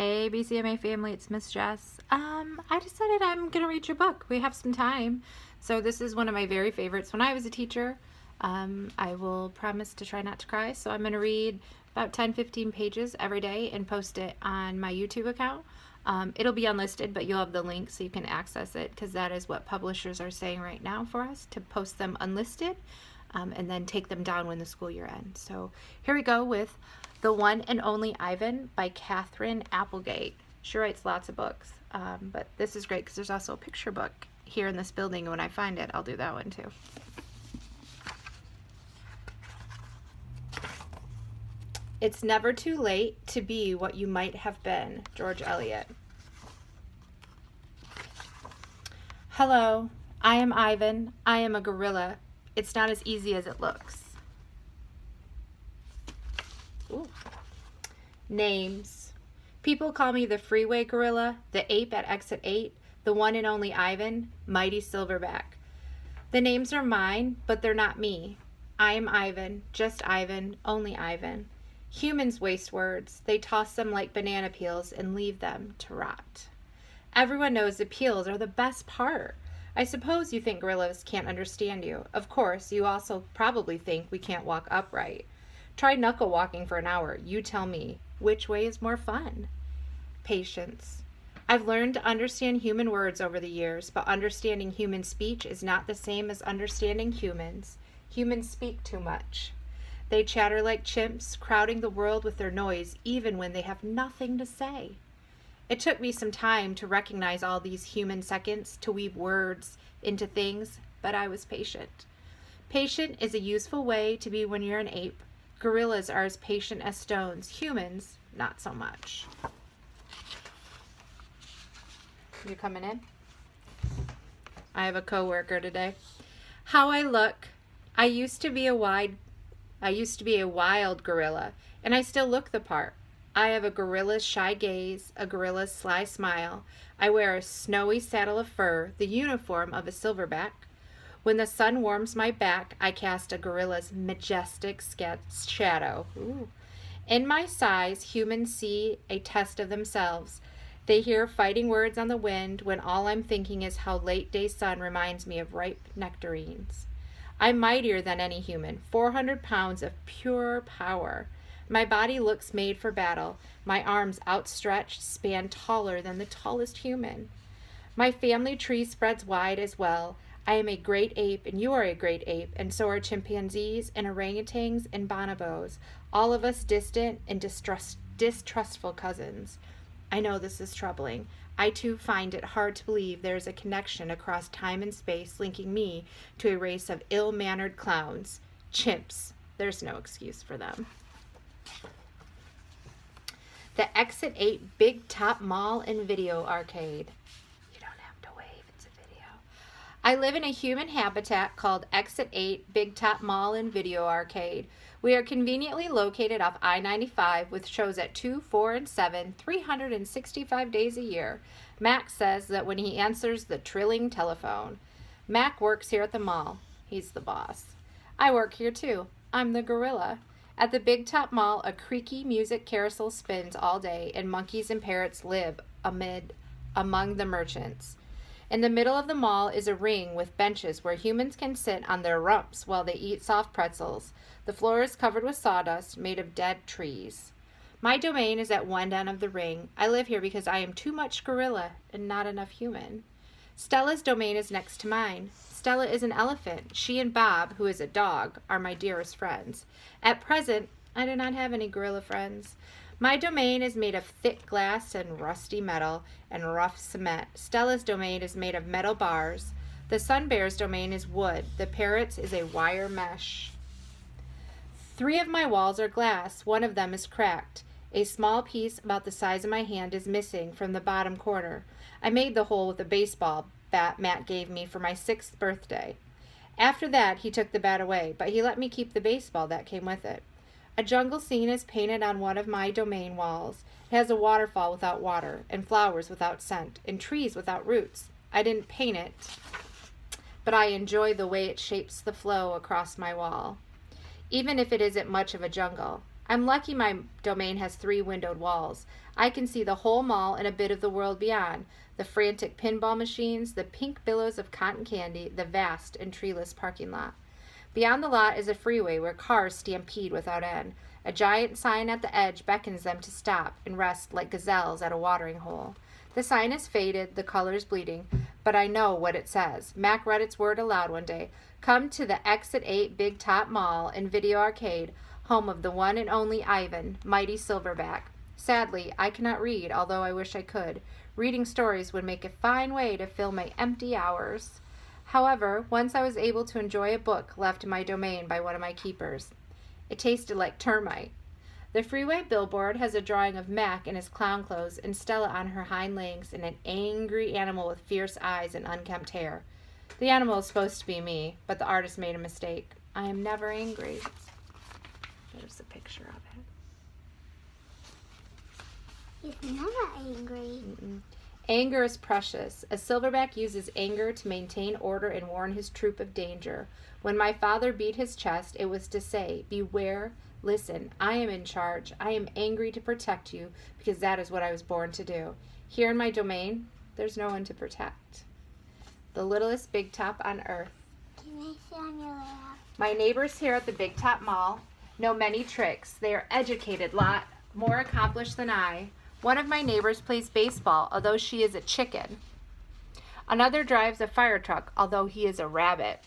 Hey BCMA family, it's Miss Jess. I decided I'm gonna read your book. We have some time. So this is one of my very favorites when I was a teacher. I will promise to try not to cry. So I'm gonna read about 10-15 pages every day and post it on my YouTube account. It'll be unlisted, but you'll have the link so you can access it, because that is what publishers are saying right now for us, to post them unlisted and then take them down when the school year ends. So here we go with The One and Only Ivan by Catherine Applegate. She writes lots of books, but this is great because there's also a picture book here in this building, and when I find it, I'll do that one too. It's never too late to be what you might have been. George Eliot. Hello, I am Ivan. I am a gorilla. It's not as easy as it looks. Ooh. Names. People call me the freeway gorilla, the ape at exit 8, the one and only Ivan, mighty silverback. The names are mine, but they're not me. I am Ivan, just Ivan, only Ivan. Humans waste words. They toss them like banana peels and leave them to rot. Everyone knows the peels are the best part. I suppose you think gorillas can't understand you. Of course, you also probably think we can't walk upright. Try knuckle walking for an hour. You tell me, which way is more fun? Patience. I've learned to understand human words over the years, but understanding human speech is not the same as understanding humans. Humans speak too much. They chatter like chimps, crowding the world with their noise, even when they have nothing to say. It took me some time to recognize all these human seconds, to weave words into things, but I was patient. Patient is a useful way to be when you're an ape. Gorillas are as patient as stones. Humans, not so much. You coming in? I have a coworker today. How I look. I used to be a wild gorilla, and I still look the part. I have a gorilla's shy gaze, a gorilla's sly smile. I wear a snowy saddle of fur, the uniform of a silverback. When the sun warms my back, I cast a gorilla's majestic shadow. Ooh. In my size, humans see a test of themselves. They hear fighting words on the wind when all I'm thinking is how late day sun reminds me of ripe nectarines. I'm mightier than any human, 400 pounds of pure power. My body looks made for battle. My arms outstretched span taller than the tallest human. My family tree spreads wide as well. I am a great ape, and you are a great ape, and so are chimpanzees and orangutans and bonobos, all of us distant and distrustful cousins. I know this is troubling. I too find it hard to believe there is a connection across time and space linking me to a race of ill-mannered clowns. Chimps. There's no excuse for them. The Exit 8 Big Top Mall and Video Arcade. You don't have to wave, it's a video. I live in a human habitat called Exit 8 Big Top Mall and Video Arcade. We are conveniently located off I-95 with shows at 2, 4, and 7, 365 days a year. Mac says that when he answers the trilling telephone. Mac works here at the mall. He's the boss. I work here too. I'm the gorilla. At the Big Top Mall, a creaky music carousel spins all day, and monkeys and parrots live among the merchants. In the middle of the mall is a ring with benches where humans can sit on their rumps while they eat soft pretzels. The floor is covered with sawdust made of dead trees. My domain is at one end of the ring. I live here because I am too much gorilla and not enough human. Stella's domain is next to mine. Stella is an elephant. She and Bob, who is a dog, are my dearest friends. At present, I do not have any gorilla friends. My domain is made of thick glass and rusty metal and rough cement. Stella's domain is made of metal bars. The sun bear's domain is wood. The parrot's is a wire mesh. 3 of my walls are glass. One of them is cracked. A small piece about the size of my hand is missing from the bottom corner. I made the hole with a baseball bat Matt gave me for my 6th birthday. After that, he took the bat away, but he let me keep the baseball that came with it. A jungle scene is painted on one of my domain walls. It has a waterfall without water, and flowers without scent, and trees without roots. I didn't paint it, but I enjoy the way it shapes the flow across my wall. Even if it isn't much of a jungle, I'm lucky my domain has 3 windowed walls. I can see the whole mall and a bit of the world beyond. The frantic pinball machines, the pink billows of cotton candy, the vast and treeless parking lot. Beyond the lot is a freeway where cars stampede without end. A giant sign at the edge beckons them to stop and rest like gazelles at a watering hole. The sign is faded, the colors bleeding, but I know what it says. Mac read its word aloud one day. Come to the Exit 8 Big Top Mall and Video Arcade, home of the one and only Ivan, mighty Silverback. Sadly, I cannot read, although I wish I could. Reading stories would make a fine way to fill my empty hours. However, once I was able to enjoy a book left in my domain by one of my keepers. It tasted like termite. The freeway billboard has a drawing of Mac in his clown clothes and Stella on her hind legs and an angry animal with fierce eyes and unkempt hair. The animal is supposed to be me, but the artist made a mistake. I am never angry. There's a picture of it. He's never angry. Anger is precious. A silverback uses anger to maintain order and warn his troop of danger. When my father beat his chest, it was to say, beware, listen, I am in charge. I am angry to protect you because that is what I was born to do. Here in my domain, there's no one to protect. The littlest big top on earth. Can I sit on your lap? My neighbors here at the Big Top Mall know many tricks. They are educated, lot more accomplished than I. One of my neighbors plays baseball, although she is a chicken. Another drives a fire truck, although he is a rabbit.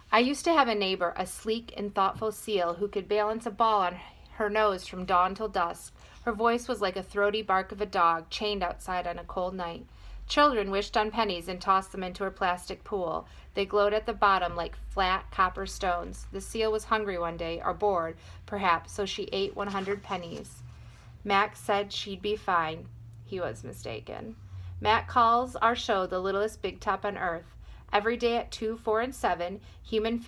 I used to have a neighbor, a sleek and thoughtful seal, who could balance a ball on her nose from dawn till dusk. Her voice was like a throaty bark of a dog chained outside on a cold night. Children wished on pennies and tossed them into her plastic pool. They glowed at the bottom like flat copper stones. The seal was hungry one day, or bored, perhaps, so she ate 100 pennies. Mac said she'd be fine. He was mistaken. Mac calls our show the littlest big top on earth. Every day at 2, 4, and 7, humans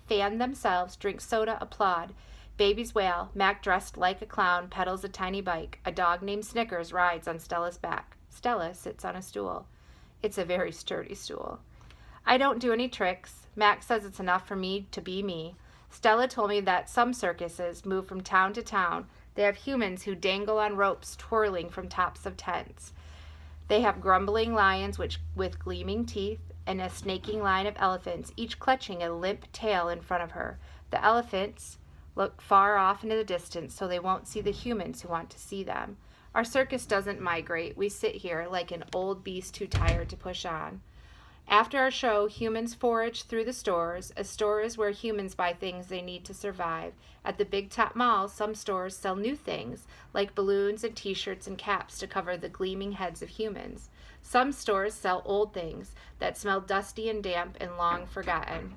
fan themselves, drink soda, applaud. Babies wail. Mac, dressed like a clown, pedals a tiny bike. A dog named Snickers rides on Stella's back. Stella sits on a stool. It's a very sturdy stool. I don't do any tricks. Mac says it's enough for me to be me. Stella told me that some circuses move from town to town. They have humans who dangle on ropes twirling from tops of tents. They have grumbling lions with gleaming teeth and a snaking line of elephants, each clutching a limp tail in front of her. The elephants look far off into the distance so they won't see the humans who want to see them. Our circus doesn't migrate. We sit here like an old beast too tired to push on. After our show, humans forage through the stores. A store is where humans buy things they need to survive. At the Big Top Mall, some stores sell new things, like balloons and t-shirts and caps to cover the gleaming heads of humans. Some stores sell old things that smell dusty and damp and long forgotten.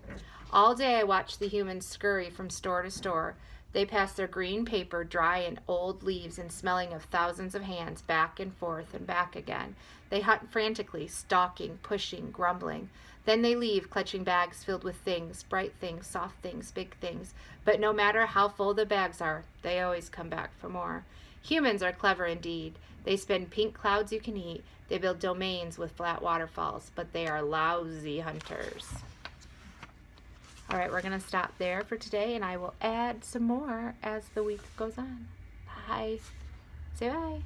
All day I watch the humans scurry from store to store. They pass their green paper, dry and old leaves and smelling of thousands of hands, back and forth and back again. They hunt frantically, stalking, pushing, grumbling. Then they leave, clutching bags filled with things, bright things, soft things, big things. But no matter how full the bags are, they always come back for more. Humans are clever indeed. They spin pink clouds you can eat. They build domains with flat waterfalls, but they are lousy hunters. All right, we're going to stop there for today, and I will add some more as the week goes on. Bye. Say bye.